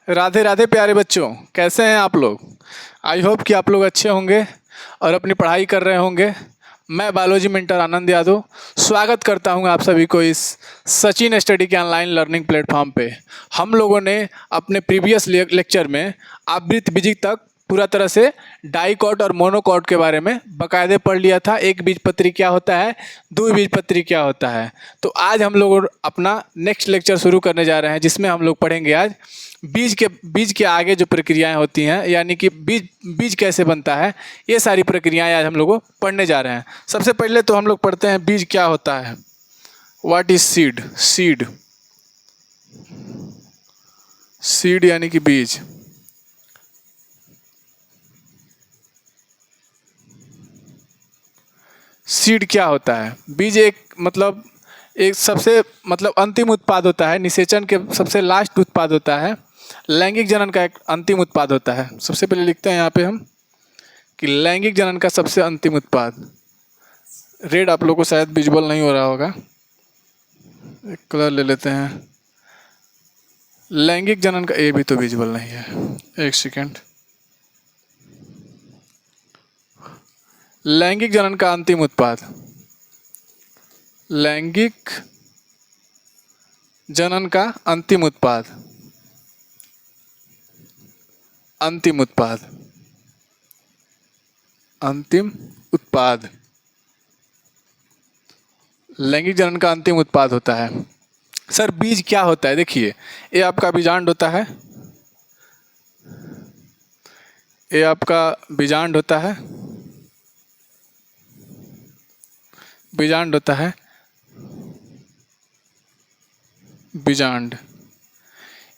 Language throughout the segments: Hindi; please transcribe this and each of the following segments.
राधे राधे प्यारे बच्चों, कैसे हैं आप लोग। आई होप कि आप लोग अच्छे होंगे और अपनी पढ़ाई कर रहे होंगे। मैं बायोलॉजी मेंटर आनंद यादव स्वागत करता हूं आप सभी को इस सचिन स्टडी के ऑनलाइन लर्निंग प्लेटफॉर्म पे। हम लोगों ने अपने प्रीवियस लेक्चर में आवृत्त बीजिक तक पूरा तरह से डाइकॉट और मोनोकॉट के बारे में बाकायदे पढ़ लिया था। एक बीजपत्री क्या होता है, द्विबीजपत्री क्या होता है। तो आज हम लोग अपना नेक्स्ट लेक्चर शुरू करने जा रहे हैं, जिसमें हम लोग पढ़ेंगे आज बीज के आगे जो प्रक्रियाएं होती हैं, यानी कि बीज कैसे बनता है। ये सारी प्रक्रियाएं आज हम लोग पढ़ने जा रहे हैं। सबसे पहले तो हम लोग पढ़ते हैं बीज क्या होता है। What is seed. सीड यानी कि बीज। सीड क्या होता है। बीज एक सबसे अंतिम उत्पाद होता है, निषेचन के सबसे लास्ट उत्पाद होता है। लैंगिक जनन का एक अंतिम उत्पाद होता है। सबसे पहले लिखते हैं यहाँ पे हम कि लैंगिक जनन का सबसे अंतिम उत्पाद। रेड आप लोगों को शायद विजुअल नहीं हो रहा होगा, एक कलर ले लेते हैं। लैंगिक जनन का, ये भी तो विजुअल नहीं है, एक सेकेंड। लैंगिक जनन का अंतिम उत्पाद, लैंगिक जनन का अंतिम उत्पाद, अंतिम उत्पाद, अंतिम उत्पाद। लैंगिक जनन का अंतिम उत्पाद होता है। सर बीज क्या होता है। देखिए, ये आपका बीजांड होता है, ये आपका बीजांड होता है, बीजांड होता है, बीजांड।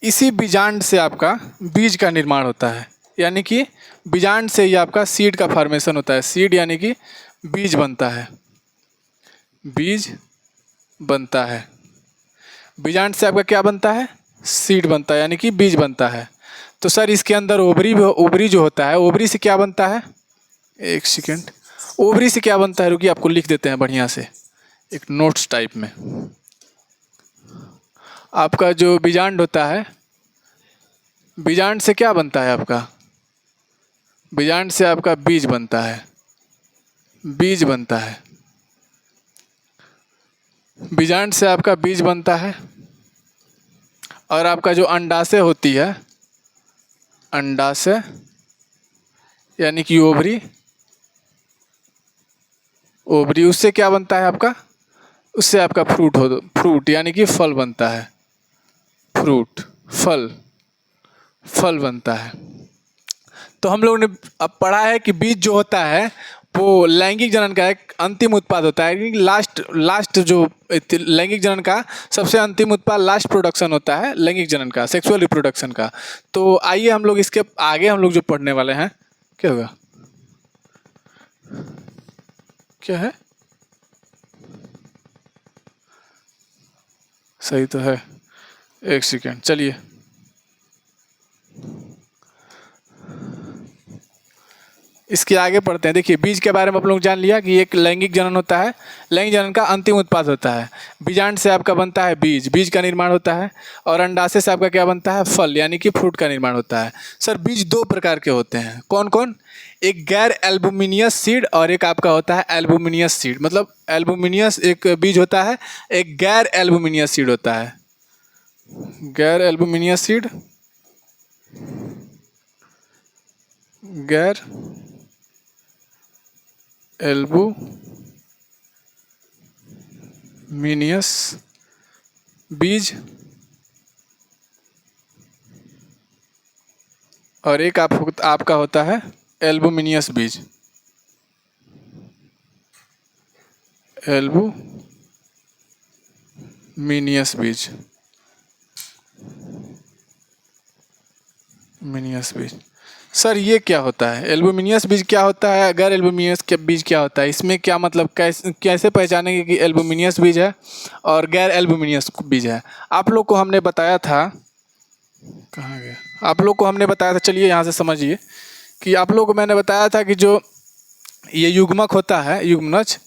इसी बीजांड से आपका बीज का निर्माण होता है, यानी कि बीजांड से ही आपका सीड का फॉर्मेशन होता है। सीड यानी कि बीज बनता है, बीज बनता है। बीजांड से आपका क्या बनता है, सीड बनता है, यानी कि बीज बनता है। तो सर इसके अंदर ओवरी जो होता है, ओवरी से क्या बनता है, एक सेकेंड। ओवरी से क्या बनता है, रुकिए आपको लिख देते हैं बढ़िया से एक नोट्स टाइप में। आपका जो बीजांड होता है, बीजांड से क्या बनता है आपका, बीजांड से आपका बीज बनता है, बीज बनता है। बीजांड से आपका बीज बनता है। और आपका जो अंडाशय होती है, अंडाशय यानी कि ओवरी, ओवरी उससे क्या बनता है आपका, उससे आपका फ्रूट यानी कि फल बनता है। फ्रूट, फल बनता है। तो हम लोगों ने अब पढ़ा है कि बीज जो होता है वो लैंगिक जनन का एक अंतिम उत्पाद होता है। लास्ट जो लैंगिक जनन का सबसे अंतिम उत्पाद, लास्ट प्रोडक्शन होता है लैंगिक जनन का, सेक्सुअल रिप्रोडक्शन का। तो आइए हम लोग इसके आगे हम लोग जो पढ़ने वाले हैं, क्या होगा, क्या है, सही तो है, एक सेकेंड चलिए। इसके आगे पढ़ते हैं। देखिए, बीज के बारे में आप लोग जान लिया कि एक लैंगिक जनन होता है, लैंगिक जनन का अंतिम उत्पाद होता है। बीजांड से आपका बनता है बीज, बीज का निर्माण होता है। और अंडाशय से आपका क्या बनता है, फल यानी कि फ्रूट का निर्माण होता है। सर बीज दो प्रकार के होते हैं, कौन कौन, एक गैर एल्बुमिनियस सीड और एक आपका होता है एल्बुमिनियस सीड। मतलब एल्बुमिनियस एक बीज होता है, एक गैर एल्बुमिनियस सीड होता है। गैर एल्बुमिनियस सीड, गैर एल्बुमिनियस बीज, और एक आपका होता है एल्बुमिनियस बीज, एल्बुमिनियस बीज, मिनियस बीज। सर ये क्या होता है, एल्बुमिनियस बीज क्या होता है, गैर एल्बुमिनियस बीज क्या होता है, इसमें क्या मतलब, कैसे पहचानेंगे कि एल्बुमिनियस बीज है और गैर एल्बुमिनियस बीज है। आप लोग को हमने बताया था, कहाँ गया, आप लोग को हमने बताया था, चलिए यहाँ से समझिए कि आप लोग को मैंने बताया था कि जो ये युग्मक होता है, युग्मनज,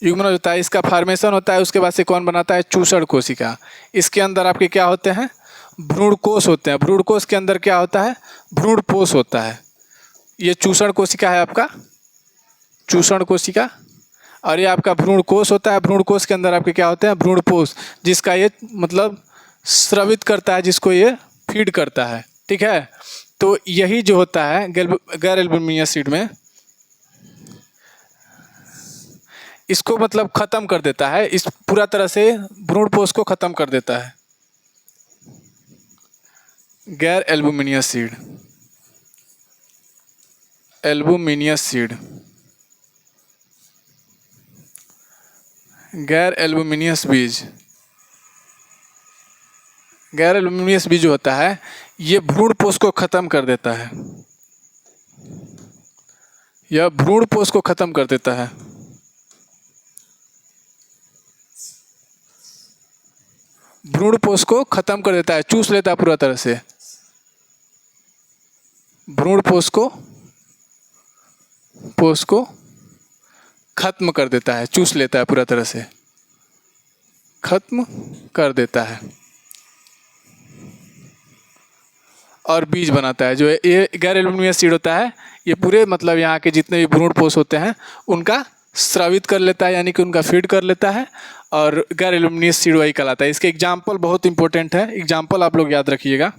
युग्मन होता है, इसका फॉर्मेशन होता है, उसके बाद से कौन बनाता है, चूसड़ कोशिका। इसके अंदर आपके क्या होते हैं, भ्रूणकोश होते हैं। भ्रूणकोश के अंदर क्या होता है, भ्रूणपोष होता है। ये चूसड़ कोशिका है आपका, चूसड़ कोशिका। और ये आपका भ्रूणकोश होता है। भ्रूणकोश के अंदर आपके क्या होते हैं, भ्रूणपोष, जिसका ये मतलब स्रावित करता है, जिसको ये फीड करता है। ठीक है, तो यही जो होता है गैर एल्बुमिनियस सीड में, इसको मतलब ख़त्म कर देता है, इस पूरा तरह से भ्रूणपोष को ख़त्म कर देता है गैर एल्बुमिनियस सीड। एल्बुमिनियस सीड, गैर एल्बुमिनियस बीज। गैर एल्बुमिनियस बीज जो होता है ये भ्रूणपोष को ख़त्म कर देता है, यह भ्रूणपोष को ख़त्म कर देता है। भ्रूणपोष को ख़त्म कर देता है, चूस लेता है पूरा तरह से। भ्रूणपोष को खत्म कर देता है, चूस लेता है पूरा तरह से, खत्म कर देता है और बीज बनाता है। जो ये गैर एल्बुमिनियस सीड होता है ये पूरे मतलब यहाँ के जितने भी भ्रूणपोष होते हैं उनका स्रावित कर लेता है, यानी कि उनका फीड कर लेता है, और गैर एल्बुमिनियस सीड वही कहलाता है। इसके एग्जाम्पल बहुत इंपॉर्टेंट है, एग्जाम्पल आप लोग याद रखिएगा।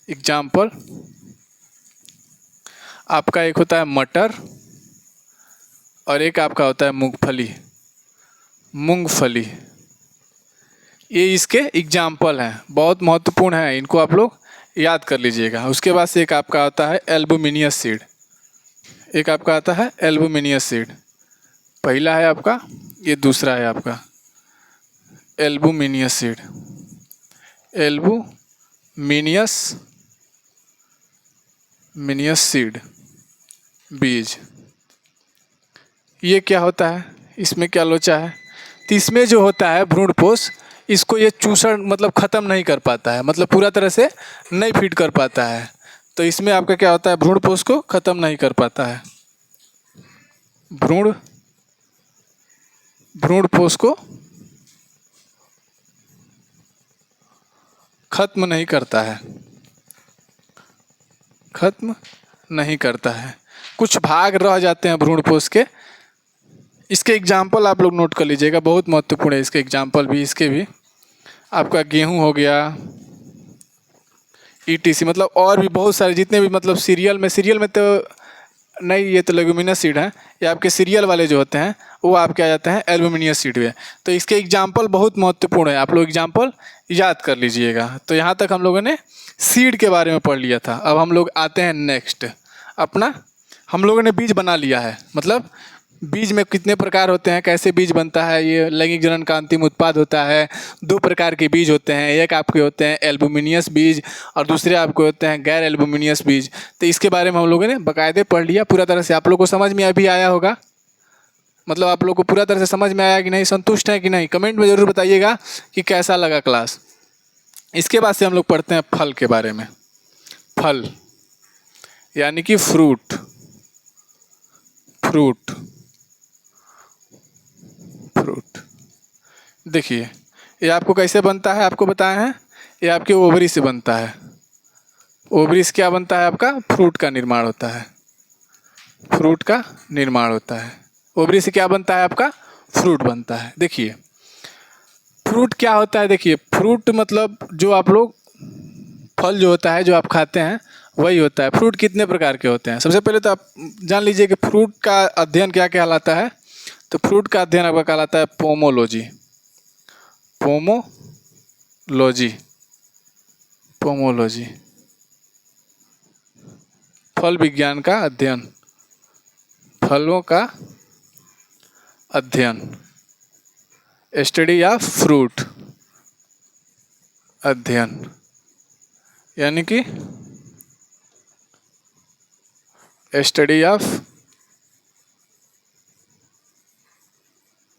एग्जाम्पल आपका एक होता है मटर और एक आपका होता है मूंगफली। मूंगफली ये इसके एग्जाम्पल हैं, बहुत महत्वपूर्ण हैं, इनको आप लोग याद कर लीजिएगा। उसके बाद से एक आपका आता है एल्बुमिनियस सीड, एक आपका आता है एल्बुमिनियस सीड। पहला है आपका, ये दूसरा है आपका एल्बुमिनियस सीड। एल्बुमिनियस सीड बीज। ये क्या होता है, इसमें क्या लोचा है, तो इसमें जो होता है भ्रूणपोष, इसको ये चूसण मतलब ख़त्म नहीं कर पाता है, मतलब पूरा तरह से नहीं फीड कर पाता है। तो इसमें आपका क्या होता है, भ्रूणपोष को ख़त्म नहीं कर पाता है, भ्रूणपोष को खत्म नहीं करता है, खत्म नहीं करता है। कुछ भाग रह जाते हैं भ्रूणपोष के। इसके एग्जाम्पल आप लोग नोट कर लीजिएगा, बहुत महत्वपूर्ण है इसके एग्जाम्पल भी। इसके भी आपका गेहूं हो गया, ETC, मतलब और भी बहुत सारे जितने भी मतलब सीरियल में तो नहीं, ये तो लेगुमिनस सीड है। ये आपके सीरियल वाले जो होते हैं वो आपके आ जाते हैं एल्बुमिनियस सीड में। तो इसके एग्जाम्पल बहुत महत्वपूर्ण है, आप लोग एग्जाम्पल याद कर लीजिएगा। तो यहाँ तक हम लोगों ने सीड के बारे में पढ़ लिया था। अब हम लोग आते हैं नेक्स्ट अपना, हम लोगों ने बीज बना लिया है, मतलब बीज में कितने प्रकार होते हैं, कैसे बीज बनता है, ये लैंगिक जनन का अंतिम उत्पाद होता है। 2 प्रकार के बीज होते हैं, एक आपके होते हैं एल्बुमिनियस बीज और दूसरे आपको होते हैं गैर एल्बुमिनियस बीज। तो इसके बारे में हम लोगों ने बाकायदे पढ़ लिया पूरा तरह से। आप लोग को समझ में अभी आया होगा, मतलब आप लोग को पूरा तरह से समझ में आया कि नहीं, संतुष्ट है कि नहीं, कमेंट में ज़रूर बताइएगा कि कैसा लगा क्लास। इसके बाद से हम लोग पढ़ते हैं फल के बारे में। फल यानी कि फ्रूट। देखिए ये आपको कैसे बनता है, आपको बताए हैं, ये आपके ओवरी से बनता है। ओवरी से क्या बनता है, आपका फ्रूट का निर्माण होता है, फ्रूट का निर्माण होता है। ओवरी से क्या बनता है, आपका फ्रूट बनता है। देखिए फ्रूट क्या होता है, देखिए फ्रूट मतलब जो आप लोग फल जो होता है जो आप खाते हैं वही होता है। फ्रूट कितने प्रकार के होते हैं, सबसे पहले तो आप जान लीजिए कि फ्रूट का अध्ययन क्या कहलाता है। तो फ्रूट का अध्ययन आपका कहलाता है पोमोलॉजी। पोमोलॉजी फल विज्ञान का अध्ययन, फलों का अध्ययन, स्टडी ऑफ फ्रूट, अध्ययन यानी कि स्टडी ऑफ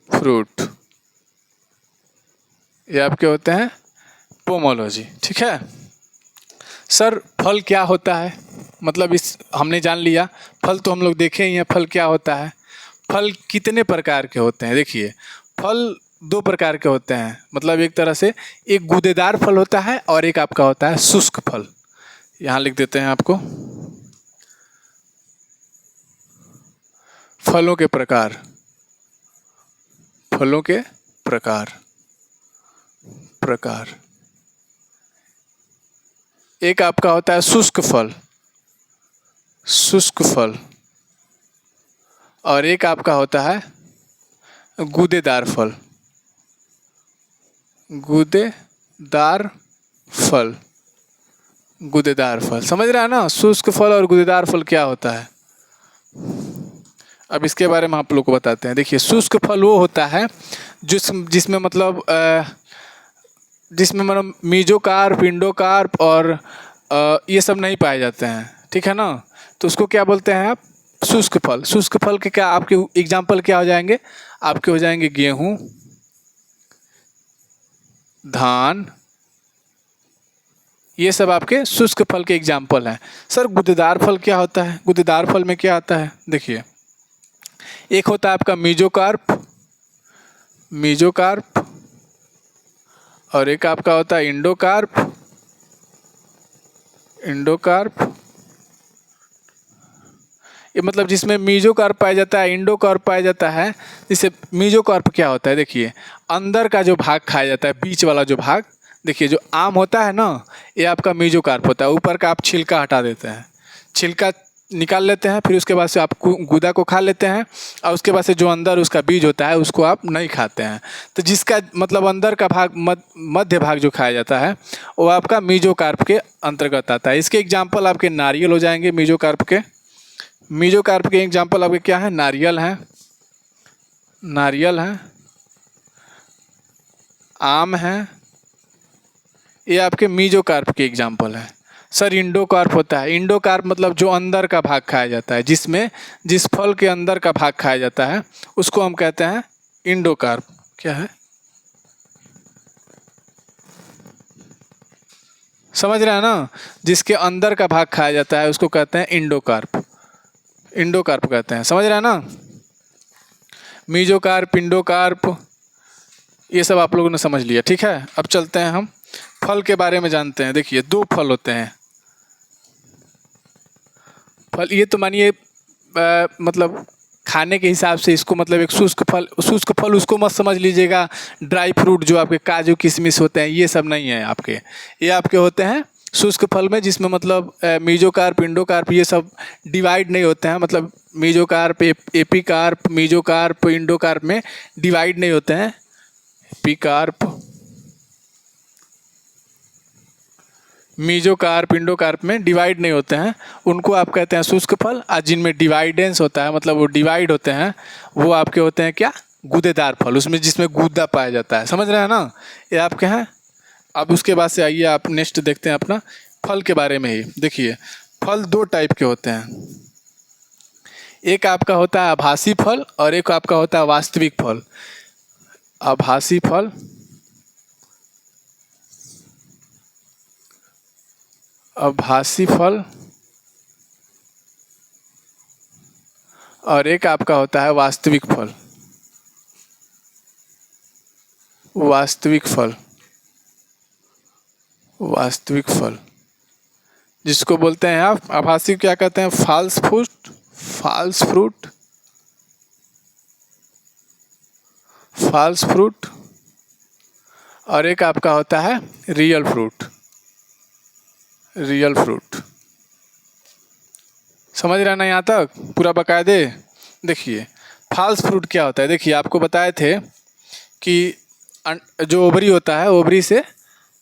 फ्रूट, ये आपके होते हैं पोमोलॉजी। ठीक है सर, फल क्या होता है, मतलब इस हमने जान लिया, फल तो हम लोग देखे ही हैं, फल क्या होता है। फल कितने प्रकार के होते हैं? देखिए, फल दो प्रकार के होते हैं, मतलब एक तरह से एक गूदेदार फल होता है और एक आपका होता है शुष्क फल। यहाँ लिख देते हैं आपको, फलों के प्रकार, फलों के प्रकार, प्रकार। एक आपका होता है शुष्क फल, शुष्क फल, और एक आपका होता है गूदेदार फल, गूदेदार फल, गूदेदार फल। समझ रहे हैं ना शुष्क फल और गूदेदार फल क्या होता है? अब इसके बारे में आप लोग को बताते हैं। देखिए, शुष्क फल वो होता है जिसमें मतलब मीजोकार्प, इंडोकार्प और ये सब नहीं पाए जाते हैं, ठीक है ना। तो उसको क्या बोलते हैं आप? शुष्क फल। शुष्क फल के क्या आपके एग्जाम्पल क्या हो जाएंगे? आपके हो जाएंगे गेहूं, धान, ये सब आपके शुष्क फल के एग्जाम्पल हैं। सर गूदेदार फल क्या होता है? गूदेदार फल में क्या आता है? देखिए, एक होता है आपका मीजोकार्प, मीजोकार्प, और एक आपका होता है इंडोकार्प, इंडोकार्प। ये मतलब जिसमें मीजोकार्प पाया जाता है, इंडोकार्प पाया जाता है। जिससे मीजोकार्प क्या होता है? देखिए, अंदर का जो भाग खाया जाता है, बीच वाला जो भाग, देखिए जो आम होता है ना, ये आपका मीजोकार्प होता है। ऊपर का आप छिलका हटा देते हैं, छिलका निकाल लेते हैं, फिर उसके बाद से आप गूदा को खा लेते हैं, और उसके बाद से जो अंदर उसका बीज होता है उसको आप नहीं खाते हैं। तो जिसका मतलब अंदर का भाग, मध्य भाग जो खाया जाता है, वो आपका मीजोकार्प के अंतर्गत आता है। इसके एग्जाम्पल आपके नारियल हो जाएंगे। मीजोकार्प के, मीजोकार्प के एग्जाम्पल आपके क्या है? नारियल है, नारियल है, आम है, ये आपके मीजोकार्प के एग्जाम्पल है। सर इंडोकार्प होता है। इंडोकार्प मतलब जो अंदर का भाग खाया जाता है, जिस फल के अंदर का भाग खाया जाता है उसको हम कहते हैं इंडोकार्प। क्या है? समझ रहे हैं ना? जिसके अंदर का भाग खाया जाता है उसको कहते हैं इंडोकार्प, इंडोकार्प कहते हैं। समझ रहे हैं ना? मीजोकार्प, इंडोकार्प, ये सब आप लोगों ने समझ लिया, ठीक है। अब चलते हैं हम फल के बारे में जानते हैं। देखिए, दो फल होते हैं फल। ये तो मानिए मतलब खाने के हिसाब से इसको मतलब एक शुष्क फल, शुष्क फल उसको मत समझ लीजिएगा ड्राई फ्रूट जो आपके काजू किशमिश होते हैं, ये सब नहीं है आपके। ये आपके होते हैं शुष्क फल में, जिसमें मतलब मीजोकार्प, इंडोकार्प ये सब डिवाइड नहीं होते हैं। मतलब मीजोकार्प, एपीकार्प, मीजोकार्प, इंडोकार्प में डिवाइड नहीं होते हैं। एपीकार्प, मीजोकार्प, इंडोकार्प में डिवाइड नहीं होते हैं, उनको आप कहते हैं शुष्क फल। और जिनमें डिवाइडेंस होता है, मतलब वो डिवाइड होते हैं, वो आपके होते हैं क्या? गूदेदार फल, उसमें जिसमें गूदा पाया जाता है। समझ रहे हैं ना? ये आपके हैं। अब उसके बाद से आइए आप नेक्स्ट देखते हैं अपना फल के बारे में ही। देखिए, फल दो टाइप के होते हैं। एक आपका होता है आभासी फल और एक आपका होता है वास्तविक फल। आभासी फल, आभासी फल, और एक आपका होता है वास्तविक फल, वास्तविक फल, वास्तविक फल, जिसको बोलते हैं आप आभासी क्या कहते हैं? False fruit, false fruit, false fruit, और एक आपका होता है रियल फ्रूट, रियल फ्रूट। समझ रहे हैं ना यहाँ तक पूरा बकायदे? देखिए, फॉल्स फ्रूट क्या होता है? देखिए, आपको बताए थे कि जो ओवरी होता है, ओवरी से,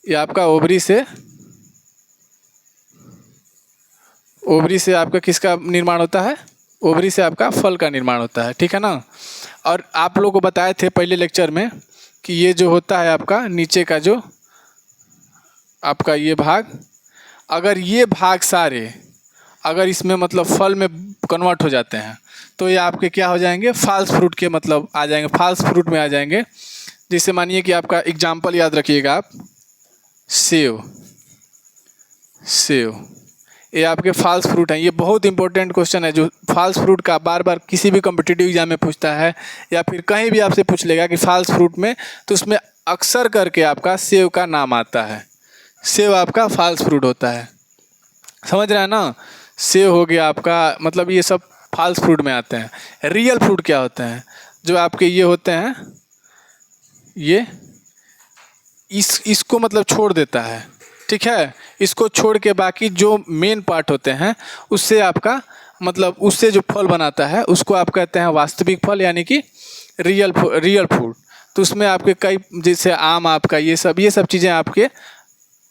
ये आपका ओवरी से, ओवरी से आपका किसका निर्माण होता है? ओवरी से आपका फल का निर्माण होता है, ठीक है ना। और आप लोगों को बताए थे पहले लेक्चर में कि ये जो होता है आपका नीचे का जो आपका ये भाग, अगर ये भाग सारे अगर इसमें मतलब फल में कन्वर्ट हो जाते हैं तो ये आपके क्या हो जाएंगे? फॉल्स फ्रूट के मतलब आ जाएंगे, फॉल्स फ्रूट में आ जाएंगे। जैसे मानिए कि आपका एग्जाम्पल याद रखिएगा आप, सेव, सेव, ये आपके फॉल्स फ्रूट हैं। ये बहुत इंपॉर्टेंट क्वेश्चन है जो फॉल्स फ्रूट का बार बार किसी भी कम्पिटिटिव एग्जाम में पूछता है या फिर कहीं भी आपसे पूछ लेगा कि फॉल्स फ्रूट में, तो उसमें अक्सर करके आपका सेब का नाम आता है। सेब आपका फॉल्स फ्रूट होता है, समझ रहे हैं ना। सेब हो गया आपका, मतलब ये सब फॉल्स फ्रूट में आते हैं। रियल फ्रूट क्या होते हैं, जो आपके ये होते हैं, ये इसको मतलब छोड़ देता है, ठीक है। इसको छोड़ के बाकी जो मेन पार्ट होते हैं उससे आपका मतलब उससे जो फल बनाता है उसको आप कहते हैं वास्तविक फल, यानी कि रियल फ्रूट। तो उसमें आपके कई, जैसे आम आपका, ये सब चीज़ें आपके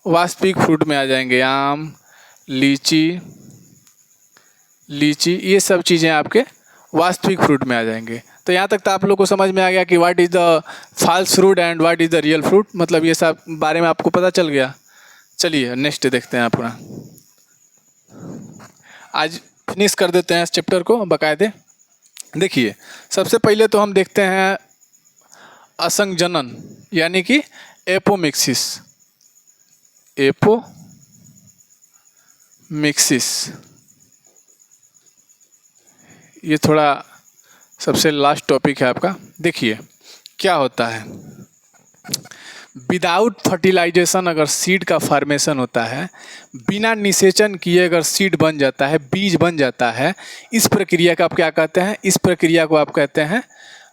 वास्तविक फ्रूट में आ जाएंगे। आम, लीची, ये सब चीज़ें आपके वास्तविक फ्रूट में आ जाएंगे। तो यहाँ तक तो आप लोग को समझ में आ गया कि what is the false fruit and what is the real fruit, मतलब ये सब बारे में आपको पता चल गया। चलिए नेक्स्ट देखते हैं अपना। आज फिनिश कर देते हैं इस चैप्टर को बाकायदे। देखिए सबसे पहले तो हम देखते हैं असंजनन, यानी कि एपोमिक्सिस। ये थोड़ा सबसे लास्ट टॉपिक है आपका। देखिए क्या होता है, विदाउट फर्टिलाइजेशन अगर सीड का फॉर्मेशन होता है, बिना निषेचन किए अगर सीड बन जाता है, बीज बन जाता है, इस प्रक्रिया का आप क्या कहते हैं, इस प्रक्रिया को आप कहते हैं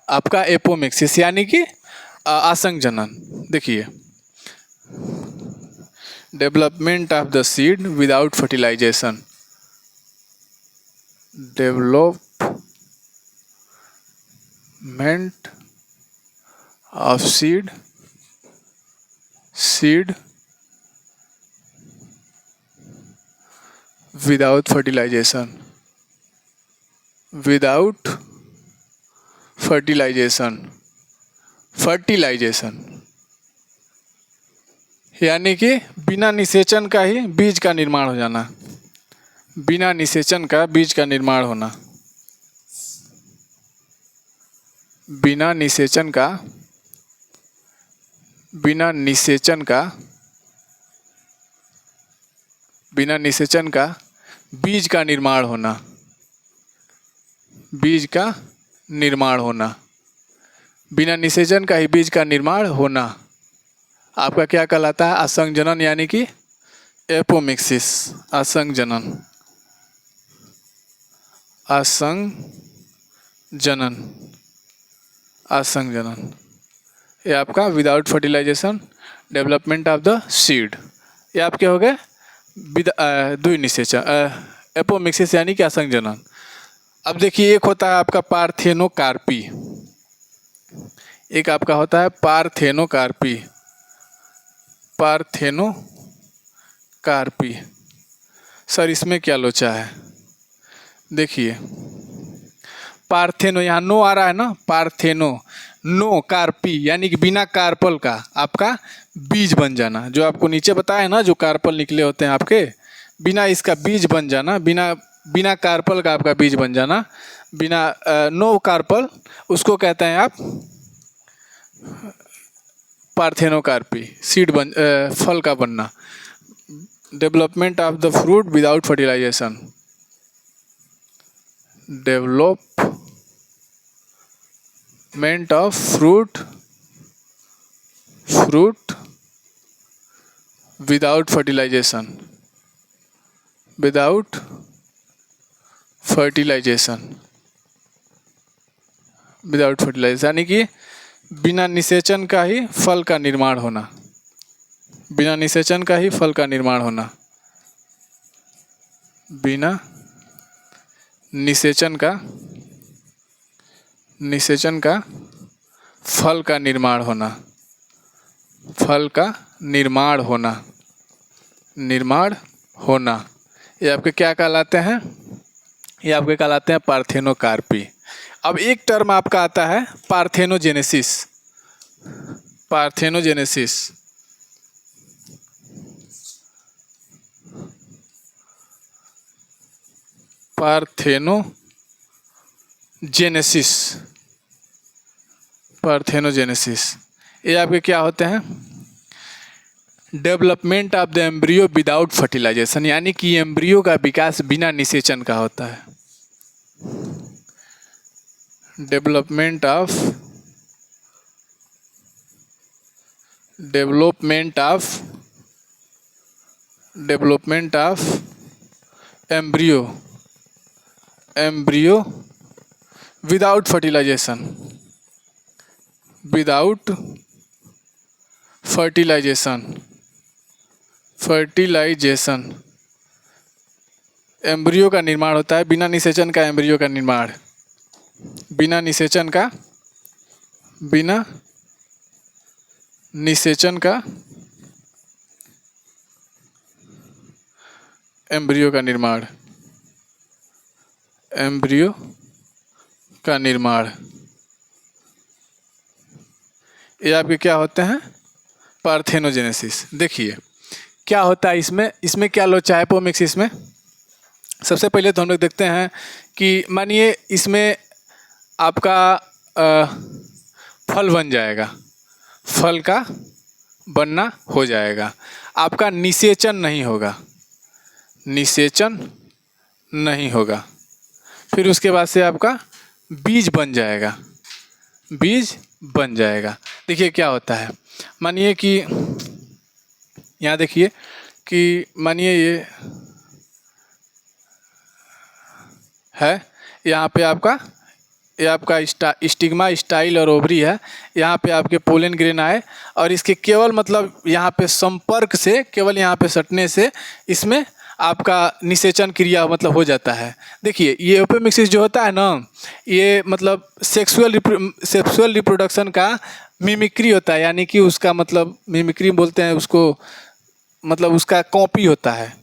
आपका एपोमिक्सिस, यानी कि असंजनन। देखिए development of the seed without fertilization, development of seed without fertilization, यानी कि बिना निषेचन का ही बीज का निर्माण हो जाना, बिना निषेचन का बीज का निर्माण होना, बिना निषेचन का बीज का निर्माण होना, बिना निषेचन का ही बीज का निर्माण होना आपका क्या कहलाता है, असंजनन, यानी कि एपोमिक्सिस। असंजनन ये आपका without fertilization development of the seed, ये आपके हो गए द्विनिषेचन, एपोमिक्सिस यानी कि असंजनन। अब देखिए एक होता है आपका पार्थेनोकार्पी, एक आपका होता है पार्थेनोकार्पी। सर इसमें क्या लोचा है, देखिए पार्थेनो, यहाँ नो आ रहा है ना, नो कार्पी, यानी कि बिना कार्पल का आपका बीज बन जाना। जो आपको नीचे बताया ना, जो कार्पल निकले होते हैं आपके, बिना इसका बीज बन जाना, बिना कार्पल का आपका बीज बन जाना, बिना नो कार्पल, उसको कहते हैं आप पार्थेनोकार्पी, फल का बनना। Development of the fruit without fertilization, development of fruit without fertilization, यानी कि बिना निषेचन का ही फल का निर्माण होना, बिना निषेचन का ही फल का निर्माण होना, बिना निषेचन का फल का निर्माण होना, ये आपके क्या कहलाते हैं, ये आपके कहलाते हैं पार्थेनोकार्पी। अब एक टर्म आपका आता है पार्थेनोजेनेसिस। पार्थेनोजेनेसिस, ये आपके क्या होते हैं, development of the embryo without fertilization, यानी कि एम्ब्रियो का विकास बिना निषेचन का होता है। Development of embryo without fertilization embryo का निर्माण होता है। बिना निषेचन का एम्ब्रियो का निर्माण, बिना निषेचन का एम्ब्रियो का निर्माण, ये आपके क्या होते हैं, पार्थेनोजेनेसिस। देखिए क्या होता है इसमें क्या लोचा है एपोमिक्सिस में। सबसे पहले तो हम लोग देखते हैं कि मानिए इसमें आपका फल बन जाएगा, फल का बनना हो जाएगा, आपका निषेचन नहीं होगा, फिर उसके बाद से आपका बीज बन जाएगा। देखिए क्या होता है, मानिए कि यहाँ देखिए कि मानिए ये है, यहाँ पे आपका स्टिग्मा, स्टाइल और ओवरी है। यहाँ पे आपके पोलन ग्रेन आए और इसके केवल मतलब यहाँ पे संपर्क से, केवल यहाँ पे सटने से इसमें आपका निषेचन क्रिया मतलब हो जाता है। देखिए ये एपोमिक्सिस जो होता है ना, ये मतलब सेक्सुअल रिप्रोडक्शन का मिमिक्री होता है, यानी कि उसका मतलब मिमिक्री बोलते हैं उसको, मतलब उसका कॉपी होता है।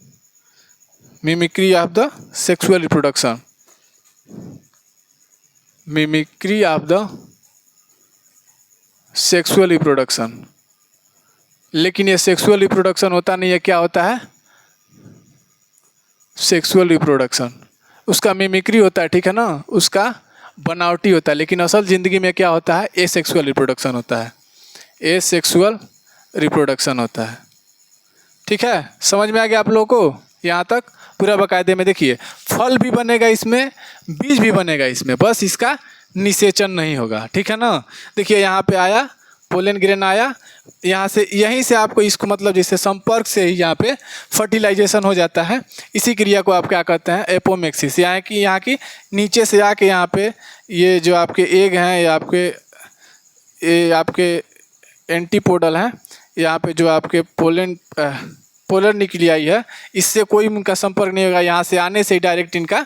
Mimicry of the sexual reproduction, mimicry of the sexual reproduction. लेकिन ये सेक्सुअल रिप्रोडक्शन होता नहीं है, क्या होता है, सेक्सुअल रिप्रोडक्शन। उसका मिमिक्री होता है, ठीक है ना, उसका बनावटी होता है, लेकिन असल ज़िंदगी में क्या होता है, एसेक्सुअल रिप्रोडक्शन होता है, एसेक्सुअल रिप्रोडक्शन होता है। ठीक है, समझ में आ गया आप लोगों को यहाँ तक पूरा बाकायदे में। देखिए फल भी बनेगा इसमें, बीज भी बनेगा इसमें, बस इसका निषेचन नहीं होगा, ठीक है ना। देखिए यहाँ पे आया पोलन ग्रेन आया, यहाँ से यहीं से आपको इसको मतलब जैसे संपर्क से ही यहाँ पे फर्टिलाइजेशन हो जाता है। इसी क्रिया को आप क्या कहते हैं, एपोमिक्सिस। यहाँ की नीचे से आके यहाँ पे ये जो आपके एग हैं, ये आपके एंटीपोडल हैं, यहाँ पे जो आपके पोलर निकली आई है, इससे कोई उनका संपर्क नहीं होगा, यहाँ से आने से डायरेक्ट इनका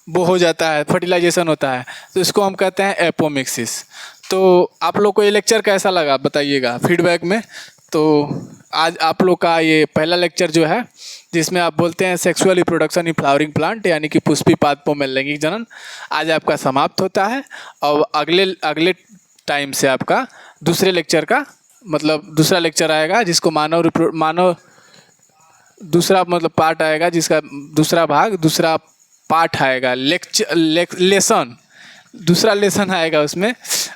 वो हो जाता है, फर्टिलाइजेशन होता है, तो इसको हम कहते हैं एपोमिक्सिस। तो आप लोग को ये लेक्चर कैसा लगा बताइएगा फीडबैक में। तो आज आप लोग का ये पहला लेक्चर जो है, जिसमें आप बोलते हैं sexual reproduction in flowering plant, यानी कि पुष्पी पादपों में लैंगिक जनन, आज आपका समाप्त होता है। और अगले टाइम से आपका दूसरे लेक्चर का मतलब दूसरा लेक्चर आएगा, जिसको मानव दूसरा मतलब पार्ट आएगा, जिसका दूसरा पार्ट आएगा, लेसन, दूसरा लेसन आएगा उसमें,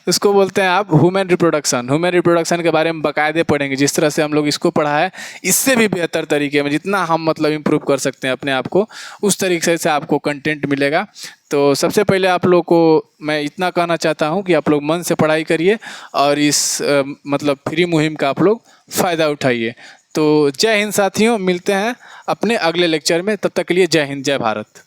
उसको बोलते हैं आप ह्यूमन रिप्रोडक्शन के बारे में बाकायदे पढ़ेंगे। जिस तरह से हम लोग इसको पढ़ा है, इससे भी बेहतर तरीके में, जितना हम मतलब इम्प्रूव कर सकते हैं अपने आप को, उस तरीके से आपको कंटेंट मिलेगा। तो सबसे पहले आप लोग को मैं इतना कहना चाहता हूं कि आप लोग मन से पढ़ाई करिए और इस मतलब फ्री मुहिम का आप लोग फ़ायदा उठाइए। तो जय हिंद साथियों, मिलते हैं अपने अगले लेक्चर में, तब तक के लिए जय हिंद, जय भारत।